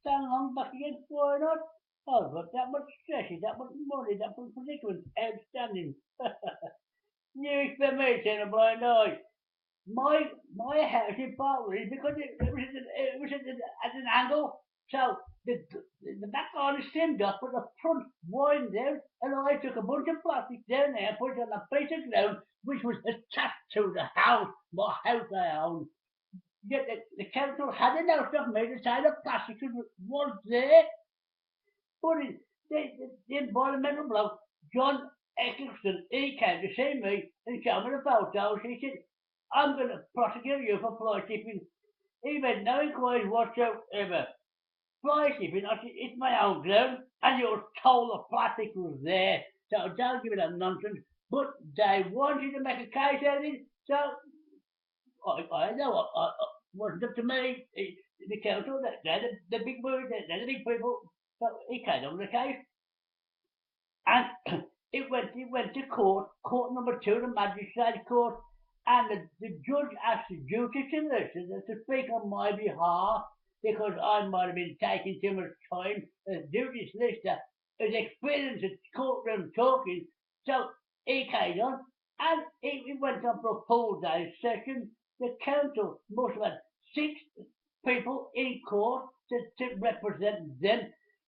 stand along back again. Why not? I've got that much stress, that much money, that much predicament, outstanding. News for me, said a blind eye. My house in Bartley because it was at an angle, so the back garden stemmed up, but the front widened out, and I took a bunch of plastic down there and put it on a piece of ground which was attached to the house, my house I own. Yet the council had a note of me to say the plastic was there, but the environmental bloke, John Eccleston, he came to see me and showed me the photos. He said, I'm going to prosecute you for fly tipping. He made no inquiries whatsoever. Fly tipping, I said, it's my own ground, and you were told the plastic was there, so don't give it that nonsense. But they wanted to make a case out of it, so I know it wasn't up to me. The council, they're the big boys, they're the big people. So he came on the case, and it went to court number 2, the magistrate court, and the judge asked the duty solicitor to speak on my behalf because I might have been taking too much time. The duty solicitor is experienced at courtroom talking, so he came on, and it went on for a full day session. The council must have had 6 people in court to represent them.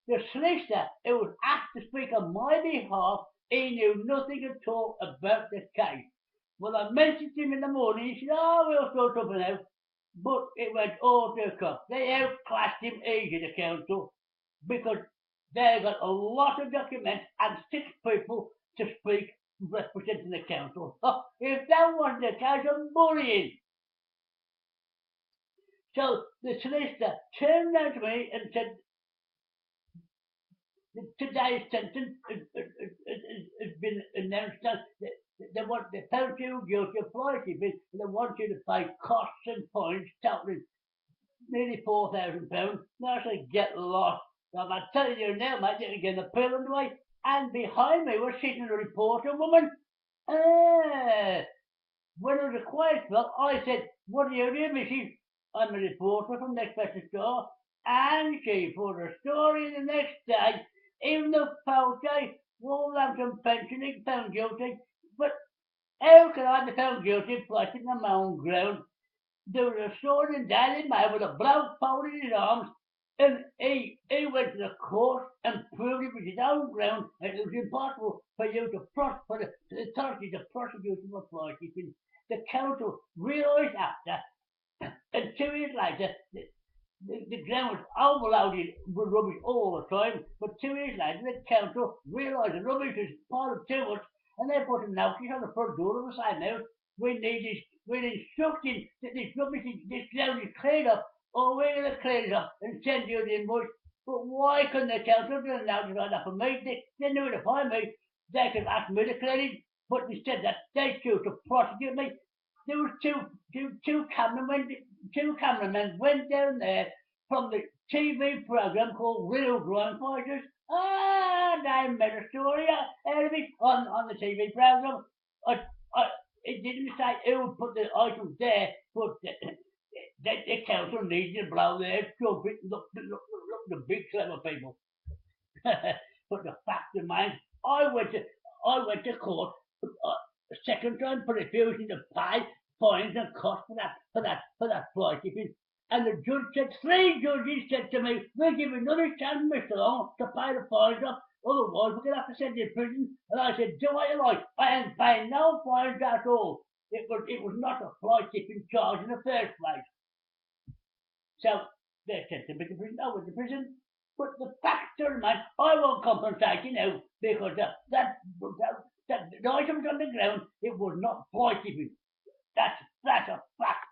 The solicitor who was asked to speak on my behalf, he knew nothing at all about the case. Well, I mentioned to him in the morning, he said, oh, we'll sort something out. But it went all to a cop. They outclassed him easy, the council, because they got a lot of documents and 6 people to speak representing the council. If that wasn't the case, I'm bullying. So the solicitor turned around to me and said, today's sentence has been announced. They found you guilty of fly tipping, and they want you to pay costs and fines totaling nearly £4,000. Now I say, get lost. I'm telling you now, mate, you're getting the pill underway. And behind me was sitting a reporter woman. When it was a quiet spell, I said, what are you doing, missus? I'm a reporter from Next Best Store. And she put a story in the next day. Even the photo, Wolverhampton pensioner found guilty. But how can I be found guilty of plotting on my own ground? There was a story in Daily Mail with a bloke folded his arms, and he went to the court and proved it was his own ground, and it was impossible for you for the authority to prosecute him for fly tipping. The council realised after, and 2 years later, the ground was overloaded with rubbish all the time, but 2 years later the council realised the rubbish was piled up too much, and they put a notice on the front door of the same house. We're instructing that this rubbish, this ground is cleared up, or we're going to clear it up and send you the invoice. But why couldn't the council do a notice like that for me? They knew to find me. They could ask me to clear it, but instead that they chose to prosecute me. There was two cameramen went down there from the TV program called Real Crime Fighters. They made a story out of it on the TV program. It didn't say who put the items there, but the council needed to blow their trumpet. Look, the big clever people. But the fact remains, I went to court a second time for refusing to pay fines and costs for that fly tipping. And the judge said, 3 judges said to me, we'll give you another chance, Mr. Long, to pay the fines off. Otherwise, we're going to have to send you to prison. And I said, do what you like. I ain't paying no fines at all. It was not a fly tipping charge in the first place. So they sent me to prison. I went to prison. But the fact remains, I won't compensate you now because the items on the ground, it was not fly tipping. That's a fact.